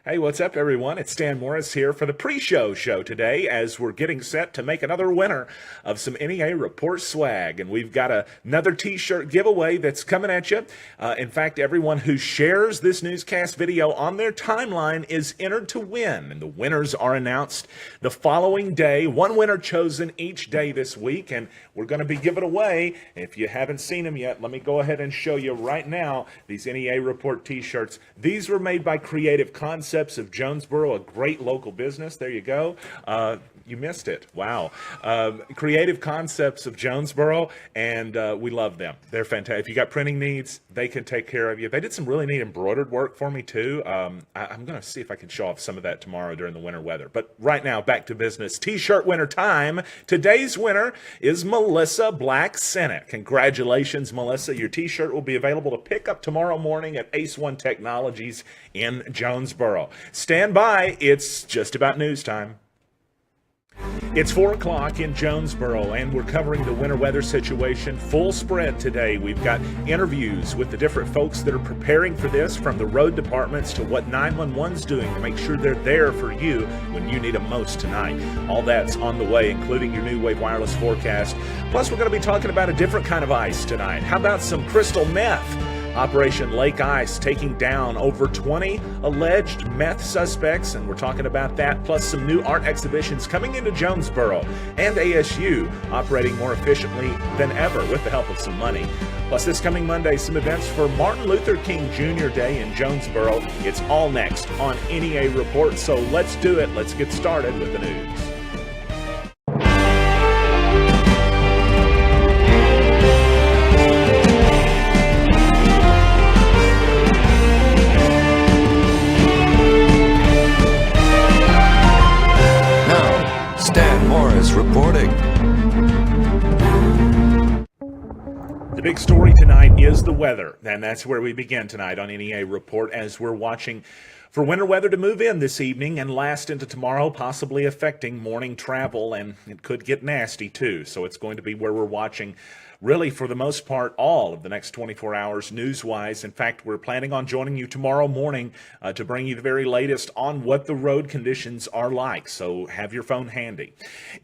Hey, what's up, everyone? It's Stan Morris here for the pre-show show today as we're getting set to make another winner of some NEA Report swag. And we've got another t-shirt giveaway that's coming at you. In fact, everyone who shares this newscast video on their timeline is entered to win. And the winners are announced the following day. One winner chosen each day this week. And we're going to be giving away, if you haven't seen them yet, let me go ahead and show you right now these NEA Report t-shirts. These were made by Creative Concepts of Jonesboro, a great local business. There you go. You missed it. Wow. Creative Concepts of Jonesboro, and we love them. They're fantastic. If you got printing needs, they can take care of you. They did some really neat embroidered work for me, too. I'm going to see if I can show off some of that tomorrow during the winter weather. But right now, back to business. T-shirt winner time. Today's winner is Melissa Black Senate. Congratulations, Melissa. Your T-shirt will be available to pick up tomorrow morning at Ace One Technologies in Jonesboro. Stand by. It's just about news time. It's 4 o'clock in Jonesboro, and we're covering the winter weather situation full spread today. We've got interviews with the different folks that are preparing for this, from the road departments to what 911's doing to make sure they're there for you when you need them most tonight. All that's on the way, including your new Wave Wireless forecast. Plus, we're going to be talking about a different kind of ice tonight. How about some crystal meth? Operation Lake Ice taking down over 20 alleged meth suspects, and we're talking about that, plus some new art exhibitions coming into Jonesboro, and ASU operating more efficiently than ever with the help of some money. Plus, this coming Monday, some events for Martin Luther King Jr. Day in Jonesboro. It's all next on NEA Report, so let's do it. Let's get started with the news. Reporting. The big story tonight is the weather, and that's where we begin tonight on NEA Report as we're watching for winter weather to move in this evening and last into tomorrow, possibly affecting morning travel, and it could get nasty too. So it's going to be where we're watching really, for the most part, all of the next 24 hours news-wise. In fact, we're planning on joining you tomorrow morning to bring you the very latest on what the road conditions are like. So have your phone handy.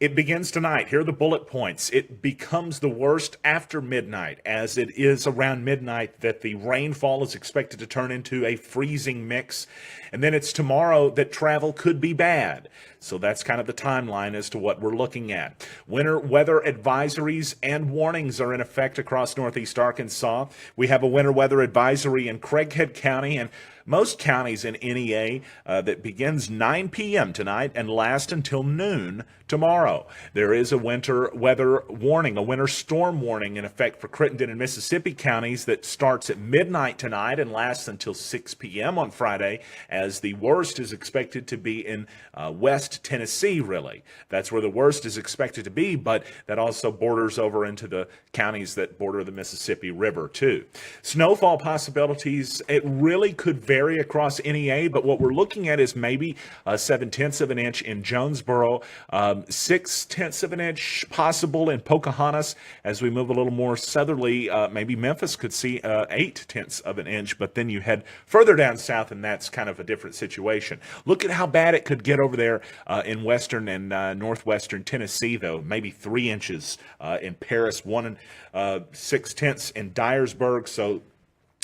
It begins tonight. Here are the bullet points. It becomes the worst after midnight, as it is around midnight that the rainfall is expected to turn into a freezing mix. And then it's tomorrow that travel could be bad. So that's kind of the timeline as to what we're looking at. Winter weather advisories and warnings are in effect across northeast Arkansas. We have a winter weather advisory in Craighead County and most counties in NEA that begins 9 p.m. tonight and lasts until noon tomorrow. There is a winter weather warning, a winter storm warning in effect for Crittenden and Mississippi counties that starts at midnight tonight and lasts until 6 p.m. on Friday, as the worst is expected to be in West Tennessee, really. That's where the worst is expected to be, but that also borders over into the counties that border the Mississippi River, too. Snowfall possibilities, it really could vary across NEA, but what we're looking at is maybe 7/10 of an inch in Jonesboro, 6/10 of an inch possible in Pocahontas. As we move a little more southerly, maybe Memphis could see 8/10 of an inch, but then you head further down south and that's kind of a different situation. Look at how bad it could get over there in western and northwestern Tennessee, though. Maybe 3 inches in Paris, 1 6/10 in Dyersburg. So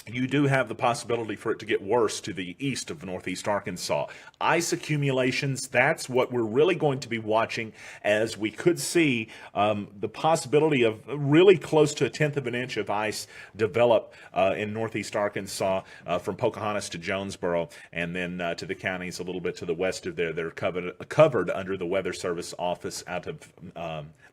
you do have the possibility for it to get worse to the east of northeast Arkansas. Ice accumulations, that's what we're really going to be watching, as we could see the possibility of really close to 1/10 of an inch of ice develop in northeast Arkansas from Pocahontas to Jonesboro, and then to the counties a little bit to the west of there. They're covered under the Weather Service office out of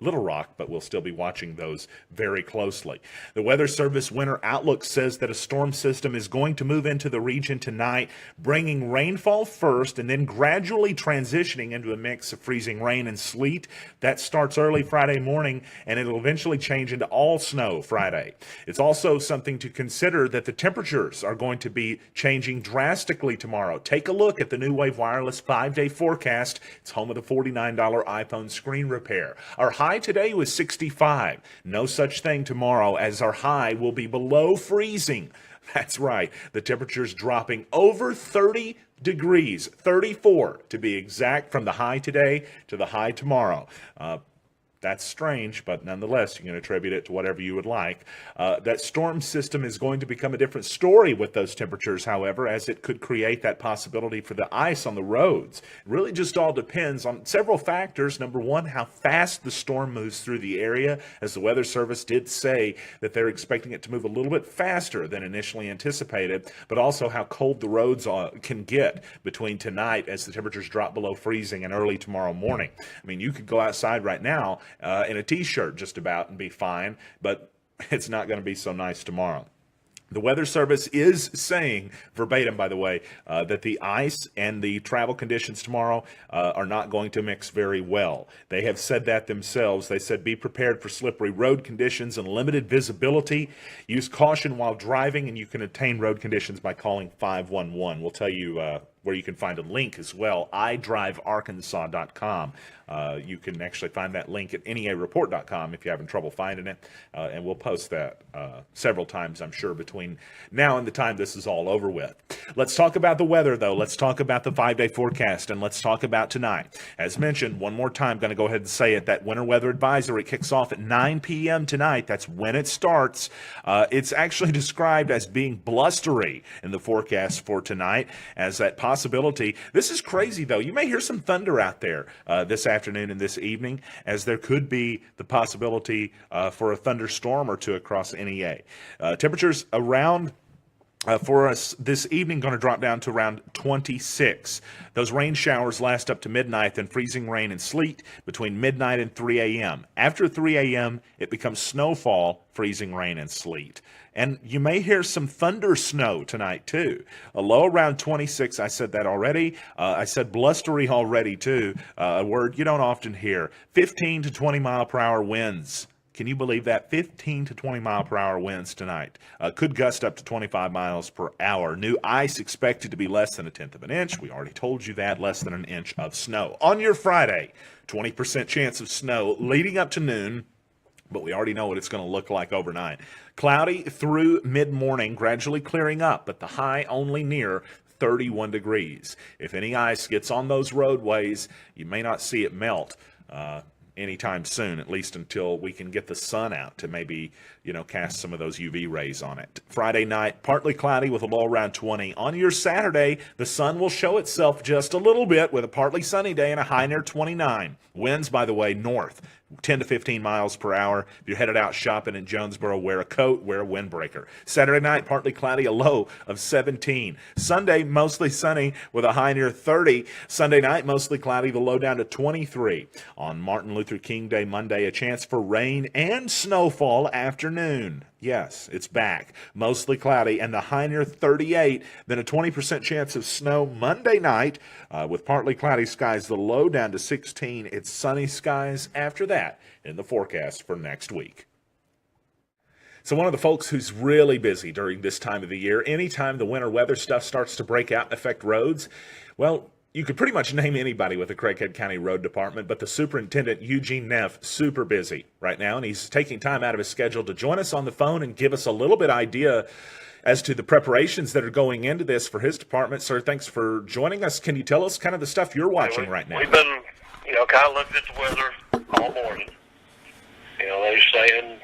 Little Rock, but we'll still be watching those very closely. The Weather Service winter outlook says that a storm system is going to move into the region tonight, bringing rainfall first and then gradually transitioning into a mix of freezing rain and sleet. That starts early Friday morning, and it'll eventually change into all snow Friday. It's also something to consider that the temperatures are going to be changing drastically tomorrow. Take a look at the New Wave Wireless 5-day forecast. It's home of the $49 iPhone screen repair. Our high today was 65. No such thing tomorrow, as our high will be below freezing. That's right. The temperature's dropping over 30 degrees, 34 to be exact, from the high today to the high tomorrow. That's strange, but nonetheless, you can attribute it to whatever you would like. That storm system is going to become a different story with those temperatures, however, as it could create that possibility for the ice on the roads. It really just all depends on several factors. Number one, how fast the storm moves through the area, as the Weather Service did say that they're expecting it to move a little bit faster than initially anticipated, but also how cold the roads can get between tonight as the temperatures drop below freezing and early tomorrow morning. I mean, you could go outside right now in a t-shirt just about and be fine, but it's not going to be so nice tomorrow. The Weather Service is saying, verbatim by the way, that the ice and the travel conditions tomorrow are not going to mix very well. They have said that themselves. They said be prepared for slippery road conditions and limited visibility. Use caution while driving, and you can obtain road conditions by calling 511. We'll tell you where you can find a link as well, idrivearkansas.com. You can actually find that link at neareport.com if you're having trouble finding it, and we'll post that several times, I'm sure, between now and the time this is all over with. Let's talk about the weather, though. Let's talk about the 5-day forecast, and let's talk about tonight. As mentioned, one more time, going to go ahead and say it, that winter weather advisory kicks off at 9 p.m. tonight. That's when it starts. It's actually described as being blustery in the forecast for tonight, as that possibility. This is crazy, though. You may hear some thunder out there this afternoon and this evening, as there could be the possibility for a thunderstorm or two across NEA. Temperatures around for us this evening going to drop down to around 26. Those rain showers last up to midnight, then freezing rain and sleet between midnight and 3 a.m. After 3 a.m., it becomes snowfall, freezing rain, and sleet. And you may hear some thunder snow tonight, too. A low around 26. I said that already. I said blustery already, too. A word you don't often hear. 15 to 20 mile per hour winds. Can you believe that? 15 to 20 mile per hour winds tonight. Could gust up to 25 miles per hour. New ice expected to be less than 1/10 of an inch. We already told you that. Less than an inch of snow. On your Friday, 20% chance of snow leading up to noon, but we already know what it's going to look like overnight. Cloudy through mid-morning, gradually clearing up, but the high only near 31 degrees. If any ice gets on those roadways, you may not see it melt anytime soon, at least until we can get the sun out to maybe, cast some of those UV rays on it. Friday night, partly cloudy with a low around 20. On your Saturday, the sun will show itself just a little bit with a partly sunny day and a high near 29. Winds, by the way, north, 10 to 15 miles per hour. If you're headed out shopping in Jonesboro, wear a coat, wear a windbreaker. Saturday night, partly cloudy, a low of 17. Sunday, mostly sunny with a high near 30. Sunday night, mostly cloudy, the low down to 23. On Martin Luther King Day, Monday, a chance for rain and snowfall afternoon. Yes, it's back. Mostly cloudy and the high near 38. Then a 20% chance of snow Monday night with partly cloudy skies, the low down to 16. It's sunny skies after that in the forecast for next week. So one of the folks who's really busy during this time of the year, anytime the winter weather stuff starts to break out and affect roads, well, you could pretty much name anybody with the Craighead County Road Department, but the superintendent, Eugene Neff, super busy right now, and he's taking time out of his schedule to join us on the phone and give us a little bit idea as to the preparations that are going into this for his department. Sir, thanks for joining us. Can you tell us kind of the stuff you're watching right now? We've been, kind of looking at the weather all morning. They're saying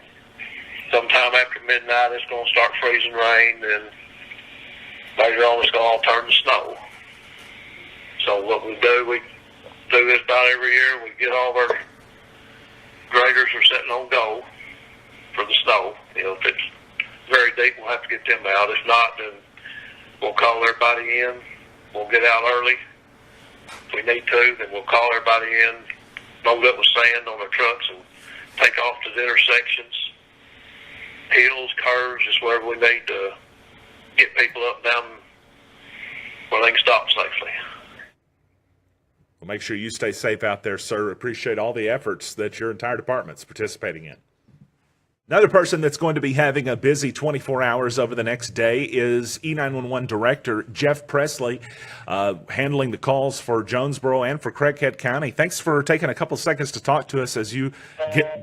sometime after midnight it's going to start freezing rain, and later on it's going to all turn to snow. So what we do this about every year. We get all our graders are sitting on go for the snow. If it's very deep, we'll have to get them out. If not, then we'll call everybody in. We'll get out early. If we need to, then we'll call everybody in, load up with sand on our trucks, and take off to the intersections, hills, curves, just wherever we need to get people up and down where they can stop safely. Well, make sure you stay safe out there, sir. Appreciate all the efforts that your entire department's participating in. Another person that's going to be having a busy 24 hours over the next day is E911 Director Jeff Presley, handling the calls for Jonesboro and for Craighead County. Thanks for taking a couple seconds to talk to us as you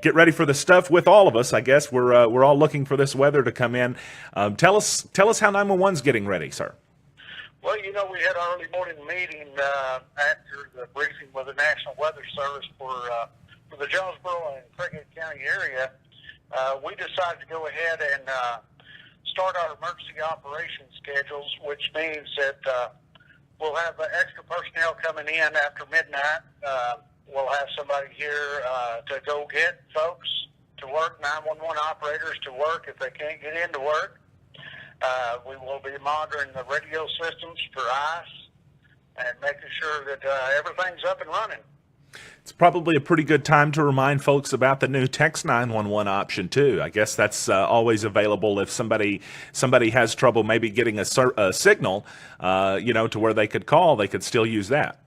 get ready for the stuff with all of us. I guess we're all looking for this weather to come in. Tell us how 911's getting ready, sir. Well, we had our early morning meeting after the briefing with the National Weather Service for the Jonesboro and Craighead County area. We decided to go ahead and start our emergency operations schedules, which means that we'll have extra personnel coming in after midnight. We'll have somebody here to go get folks to work, 911 operators to work if they can't get into work. We will be monitoring the radio systems for ice and making sure that everything's up and running. It's probably a pretty good time to remind folks about the new text 911 option too. I guess that's always available if somebody has trouble maybe getting a signal, to where they could call. They could still use that.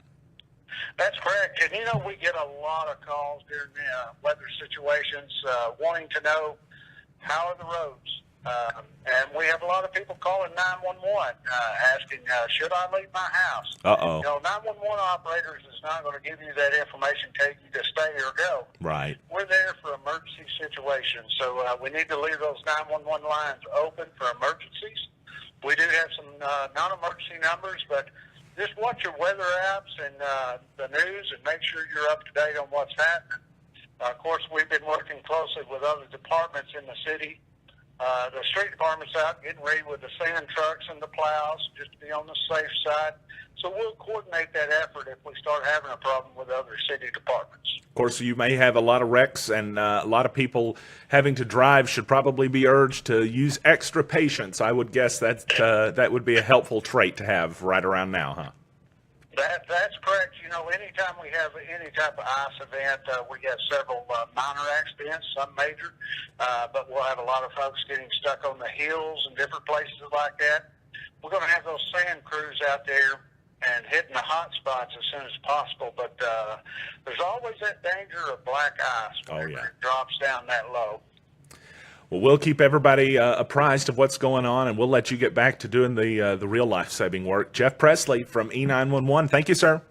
That's correct. And we get a lot of calls during the weather situations wanting to know how are the roads. And we have a lot of people calling 911 asking, should I leave my house? 911 operators is not going to give you that information, tell you to stay or go. Right. We're there for emergency situations, so we need to leave those 911 lines open for emergencies. We do have some non-emergency numbers, but just watch your weather apps and the news and make sure you're up to date on what's happening. Of course, we've been working closely with other departments in the city. The street department's out getting ready with the sand trucks and the plows just to be on the safe side. So we'll coordinate that effort if we start having a problem with other city departments. Of course, you may have a lot of wrecks, and a lot of people having to drive should probably be urged to use extra patience. I would guess that would be a helpful trait to have right around now, huh? That's correct. Anytime we have any type of ice event, we have several minor accidents, some major, but we'll have a lot of folks getting stuck on the hills and different places like that. We're going to have those sand crews out there and hitting the hot spots as soon as possible, but there's always that danger of black ice when it drops down that low. Well, we'll keep everybody apprised of what's going on, and we'll let you get back to doing the real life-saving work. Jeff Presley from E911, thank you, sir.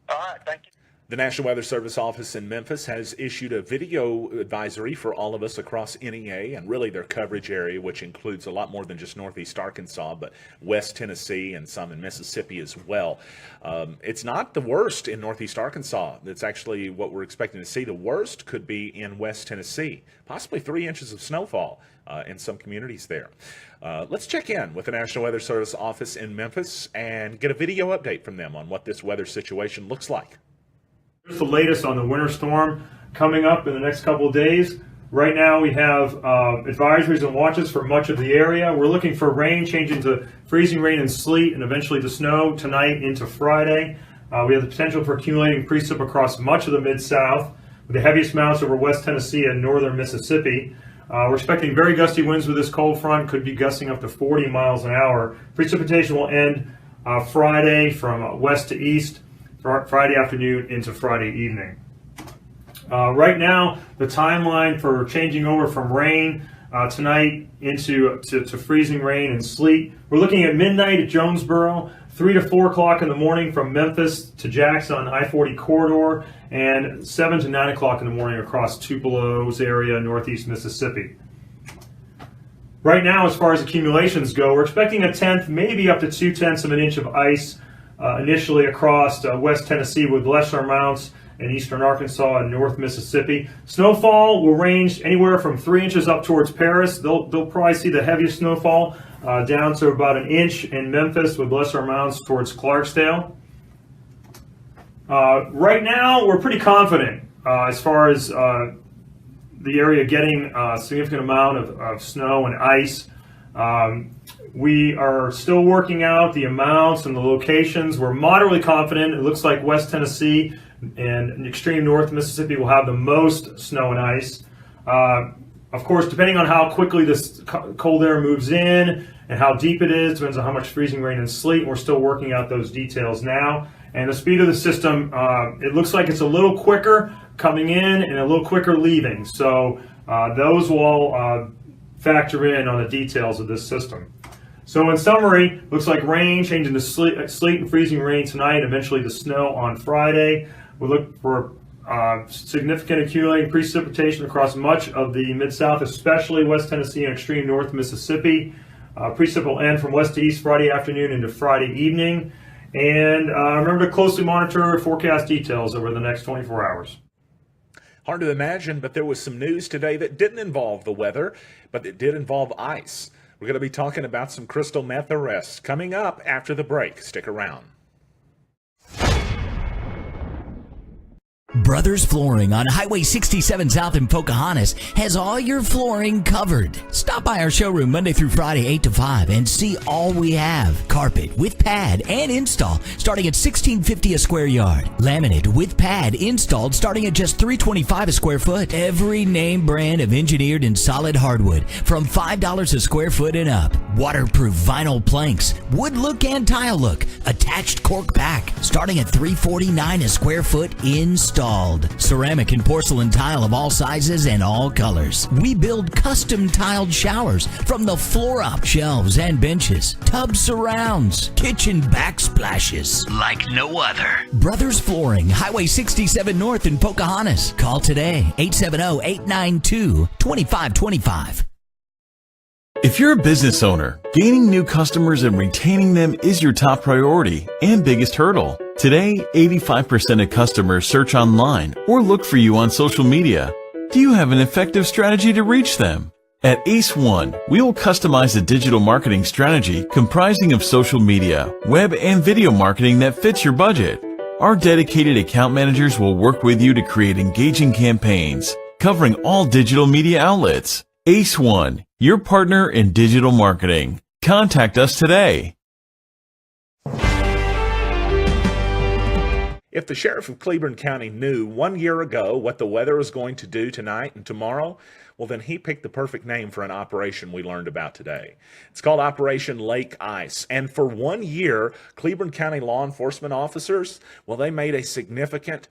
All right, thank you. The National Weather Service office in Memphis has issued a video advisory for all of us across NEA and really their coverage area, which includes a lot more than just Northeast Arkansas, but West Tennessee and some in Mississippi as well. It's not the worst in Northeast Arkansas. That's actually what we're expecting to see. The worst could be in West Tennessee, possibly 3 inches of snowfall in some communities there. Let's check in with the National Weather Service office in Memphis and get a video update from them on what this weather situation looks like. Here's the latest on the winter storm coming up in the next couple of days. Right now we have advisories and watches for much of the area. We're looking for rain changing to freezing rain and sleet and eventually to snow tonight into Friday. We have the potential for accumulating precip across much of the Mid-South, with the heaviest amounts over West Tennessee and northern Mississippi. We're expecting very gusty winds with this cold front, could be gusting up to 40 miles an hour. Precipitation will end Friday from west to east, Friday afternoon into Friday evening. Right now, the timeline for changing over from rain tonight into freezing rain and sleet. We're looking at midnight at Jonesboro, 3 to 4 o'clock in the morning from Memphis to Jackson on I-40 corridor, and 7 to 9 o'clock in the morning across Tupelo's area, northeast Mississippi. Right now, as far as accumulations go, we're expecting 1/10, maybe up to 2/10 of an inch of ice initially across West Tennessee, with lesser amounts in eastern Arkansas and north Mississippi. Snowfall will range anywhere from 3 inches up towards Paris. They'll probably see the heaviest snowfall down to about 1 inch in Memphis, with lesser amounts towards Clarksdale. Right now, we're pretty confident as far as the area getting a significant amount of snow and ice. We are still working out the amounts and the locations. We're moderately confident. It looks like West Tennessee and extreme north Mississippi will have the most snow and ice. Of course, depending on how quickly this cold air moves in and how deep it is, depends on how much freezing rain and sleet. We're still working out those details now. And the speed of the system, it looks like it's a little quicker coming in and a little quicker leaving. So those will all factor in on the details of this system. So in summary, looks like rain changing to sleet and freezing rain tonight, eventually to snow on Friday. We look for significant accumulating precipitation across much of the Mid-South, especially West Tennessee and extreme north Mississippi. Precip will end from west to east Friday afternoon into Friday evening. And remember to closely monitor forecast details over the next 24 hours. Hard to imagine, but there was some news today that didn't involve the weather, but it did involve ice. We're going to be talking about some crystal meth arrests coming up after the break. Stick around. Brothers Flooring on Highway 67 South in Pocahontas has all your flooring covered. Stop by our showroom Monday through Friday 8 to 5 and see all we have. Carpet with pad and install starting at $16.50 a square yard. Laminate with pad installed starting at just $3.25 a square foot. Every name brand of engineered and solid hardwood from $5 a square foot and up. Waterproof vinyl planks, wood look and tile look, attached cork pack starting at $3.49 a square foot installed. Ceramic and porcelain tile of all sizes and all colors. We build custom tiled showers from the floor up, shelves and benches, tub surrounds, kitchen backsplashes like no other. Brothers Flooring, Highway 67 North in Pocahontas. Call today, 870-892-2525. If you're a business owner, gaining new customers and retaining them is your top priority and biggest hurdle. Today, 85% of customers search online or look for you on social media. Do you have an effective strategy to reach them? At Ace One, we will customize a digital marketing strategy comprising of social media, web, and video marketing that fits your budget. Our dedicated account managers will work with you to create engaging campaigns, covering all digital media outlets. Ace One, your partner in digital marketing. Contact us today. If the sheriff of Cleburne County knew 1 year ago what the weather was going to do tonight and tomorrow, well, then he picked the perfect name for an operation we learned about today. It's called Operation Lake Ice. And for 1 year, Cleburne County law enforcement officers, well, they made a significant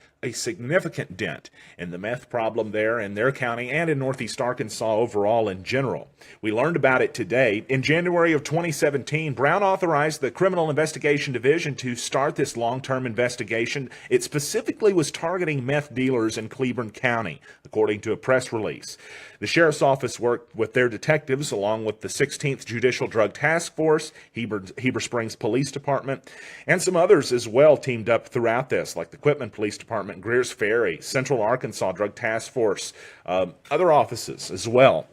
dent in the meth problem there in their county and in Northeast Arkansas overall in general. We learned about it today. In January of 2017, Brown authorized the Criminal Investigation Division to start this long-term investigation. It specifically was targeting meth dealers in Cleburne County, according to a press release. The Sheriff's Office worked with their detectives along with the 16th Judicial Drug Task Force, Heber Springs Police Department, and some others as well teamed up throughout this, like the Quitman Police Department, Greers Ferry, Central Arkansas Drug Task Force, other offices as well.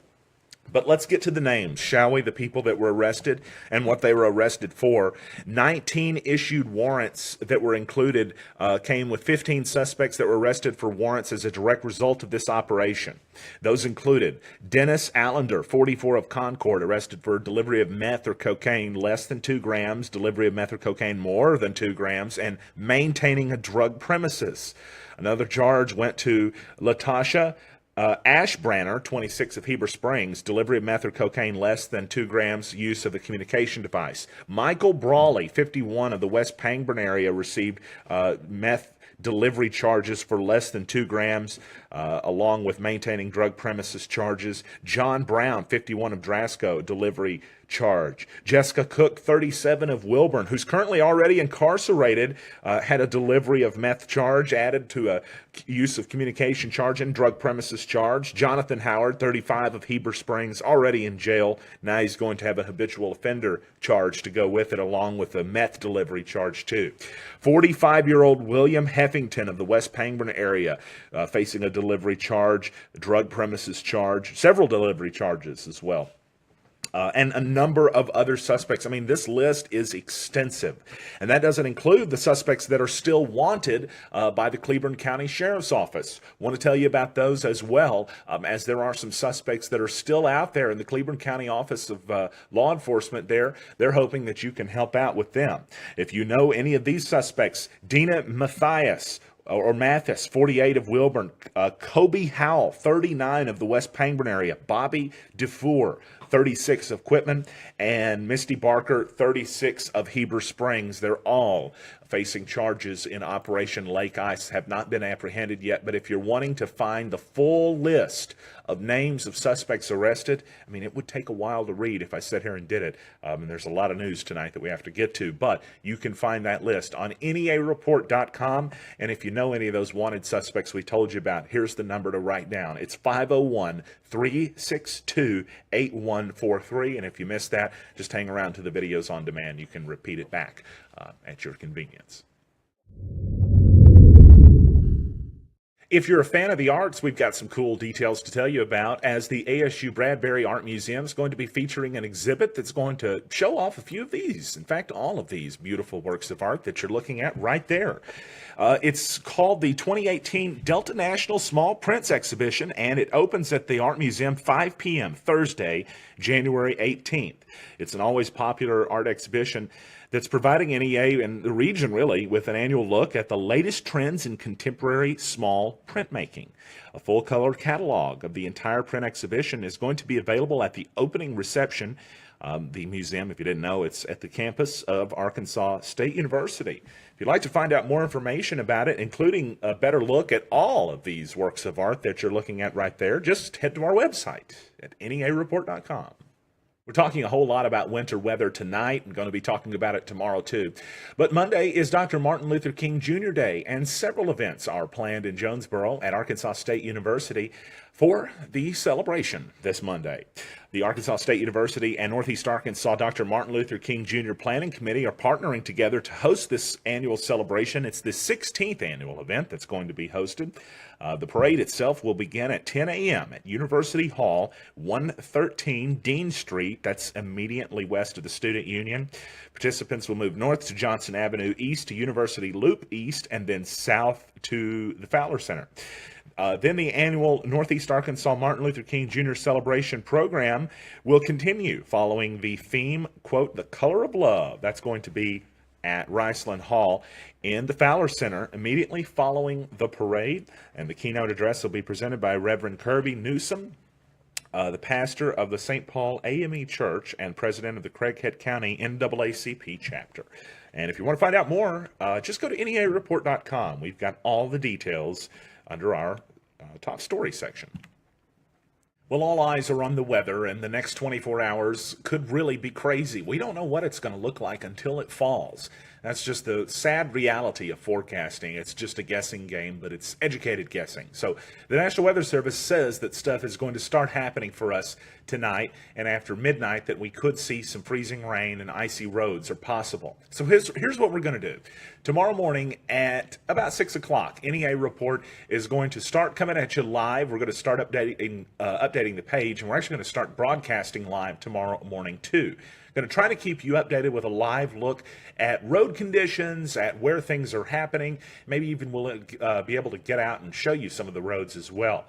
But let's get to the names, shall we? The people that were arrested and what they were arrested for. 19 issued warrants that were included came with 15 suspects that were arrested for warrants as a direct result of this operation. Those included Dennis Allender, 44 of Concord, arrested for delivery of meth or cocaine less than 2 grams, delivery of meth or cocaine more than 2 grams, and maintaining a drug premises. Another charge went to Latasha Ashbranner, 26 of Heber Springs, delivery of meth or cocaine less than 2 grams, use of a communication device. Michael Brawley, 51 of the West Pangburn area, received meth delivery charges for less than 2 grams, along with maintaining drug premises charges. John Brown, 51 of Drasco, delivery charge. Jessica Cook, 37 of Wilburn, who's currently already incarcerated, had a delivery of meth charge added to a use of communication charge and drug premises charge. Jonathan Howard, 35 of Heber Springs, already in jail. Now he's going to have a habitual offender charge to go with it, along with a meth delivery charge too. 45-year-old William Heffington of the West Pangburn area, facing a delivery charge, a drug premises charge, several delivery charges as well. And a number of other suspects. I mean, this list is extensive. And that doesn't include the suspects that are still wanted by the Cleburne County Sheriff's Office. Want to tell you about those as well, as there are some suspects that are still out there in the Cleburne County Office of Law Enforcement there. They're hoping that you can help out with them. If you know any of these suspects, Dina Matthias, 48 of Wilburn, Kobe Howell, 39 of the West Pangburn area, Bobby DeFour, 36 of Quitman, and Misty Barker, 36 of Heber Springs. They're all facing charges in Operation Lake Ice, have not been apprehended yet. But if you're wanting to find the full list of names of suspects arrested, I mean, it would take a while to read if I sat here and did it. And there's a lot of news tonight that we have to get to. But you can find that list on NEAreport.com. And if you know any of those wanted suspects we told you about, here's the number to write down. It's 501-362-81 3143. And if you missed that, just hang around to the videos on demand. You can repeat it back at your convenience. If you're a fan of the arts, we've got some cool details to tell you about, as the ASU Bradbury Art Museum is going to be featuring an exhibit that's going to show off a few of these, in fact, all of these beautiful works of art that you're looking at right there. It's called the 2018 Delta National Small Prints Exhibition, and it opens at the Art Museum 5 p.m. Thursday, January 18th. It's an always popular art exhibition that's providing NEA and the region really with an annual look at the latest trends in contemporary small printmaking. A full color catalog of the entire print exhibition is going to be available at the opening reception. The museum, if you didn't know, it's at the campus of Arkansas State University. If you'd like to find out more information about it, including a better look at all of these works of art that you're looking at right there, just head to our website at neareport.com. We're talking a whole lot about winter weather tonight and going to be talking about it tomorrow too. But Monday is Dr. Martin Luther King Jr. Day, and several events are planned in Jonesboro at Arkansas State University for the celebration this Monday. The Arkansas State University and Northeast Arkansas Dr. Martin Luther King Jr. Planning Committee are partnering together to host this annual celebration. It's the 16th annual event that's going to be hosted. The parade itself will begin at 10 a.m. at University Hall, 113 Dean Street. That's immediately west of the Student Union. Participants will move north to Johnson Avenue, east to University Loop East, and then south to the Fowler Center. Then the annual Northeast Arkansas Martin Luther King Jr. Celebration Program will continue following the theme, quote, "The Color of Love." That's going to be at Riceland Hall in the Fowler Center immediately following the parade. And the keynote address will be presented by Reverend Kirby Newsom, the pastor of the St. Paul AME Church and president of the Craighead County NAACP chapter. And if you want to find out more, just go to neareport.com. We've got all the details under our top story section. Well, all eyes are on the weather, and the next 24 hours could really be crazy. We don't know what it's going to look like until it falls. That's just the sad reality of forecasting. It's just a guessing game, but it's educated guessing. So the National Weather Service says that stuff is going to start happening for us tonight, and after midnight that we could see some freezing rain and icy roads are possible. So here's what we're going to do. Tomorrow morning at about 6 o'clock, NEA Report is going to start coming at you live. We're going to start updating the page, and we're actually going to start broadcasting live tomorrow morning too. Going to try to keep you updated with a live look at road conditions, at where things are happening. Maybe even we'll be able to get out and show you some of the roads as well.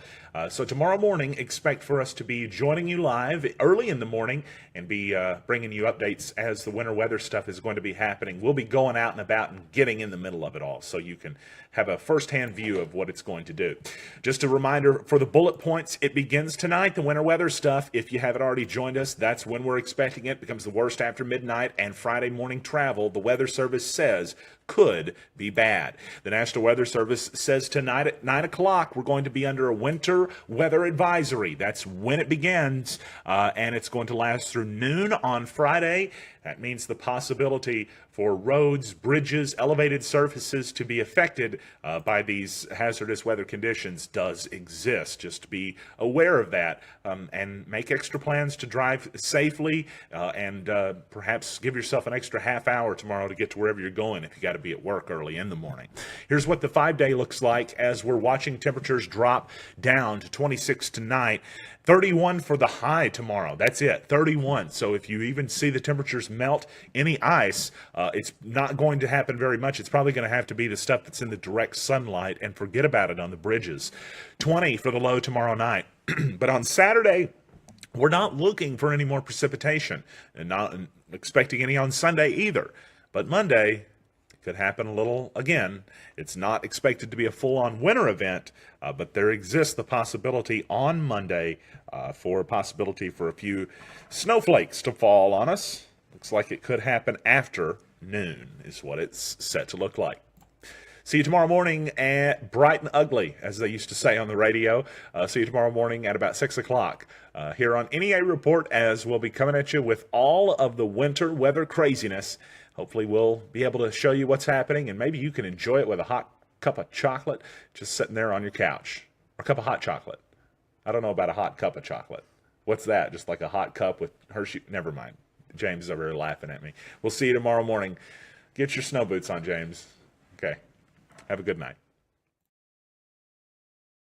So tomorrow morning, expect for us to be joining you live early in the morning and be bringing you updates as the winter weather stuff is going to be happening. We'll be going out and about and getting in the middle of it all so you can have a firsthand view of what it's going to do. Just a reminder for the bullet points, it begins tonight, the winter weather stuff. If you haven't already joined us, that's when we're expecting it. It becomes the worst after midnight, and Friday morning travel, the Weather Service says, could be bad. The National Weather Service says tonight at 9 o'clock we're going to be under a winter weather advisory. That's when it begins, and it's going to last through noon on Friday. That means the possibility for roads, bridges, elevated surfaces to be affected by these hazardous weather conditions does exist. Just be aware of that and make extra plans to drive safely and perhaps give yourself an extra half hour tomorrow to get to wherever you're going if you got to be at work early in the morning. Here's what the 5-day looks like as we're watching temperatures drop down to 26 tonight. 31 for the high tomorrow. That's it, 31. So if you even see the temperatures melt any ice, it's not going to happen very much. It's probably going to have to be the stuff that's in the direct sunlight, and forget about it on the bridges. 20 for the low tomorrow night. But on Saturday, we're not looking for any more precipitation and not expecting any on Sunday either. But Monday could happen a little again. It's not expected to be a full-on winter event, but there exists the possibility on Monday for a possibility for a few snowflakes to fall on us. Looks like it could happen after noon is what it's set to look like. See you tomorrow morning at bright and ugly, as they used to say on the radio. See you tomorrow morning at about 6 o'clock here on NEA Report, as we'll be coming at you with all of the winter weather craziness. Hopefully we'll be able to show you what's happening, and maybe you can enjoy it with a hot cup of chocolate just sitting there on your couch. Or a cup of hot chocolate. I don't know about a hot cup of chocolate. What's that? Just like a hot cup with Hershey? Never mind. James is over here laughing at me. We'll see you tomorrow morning. Get your snow boots on, James. Okay. Have a good night.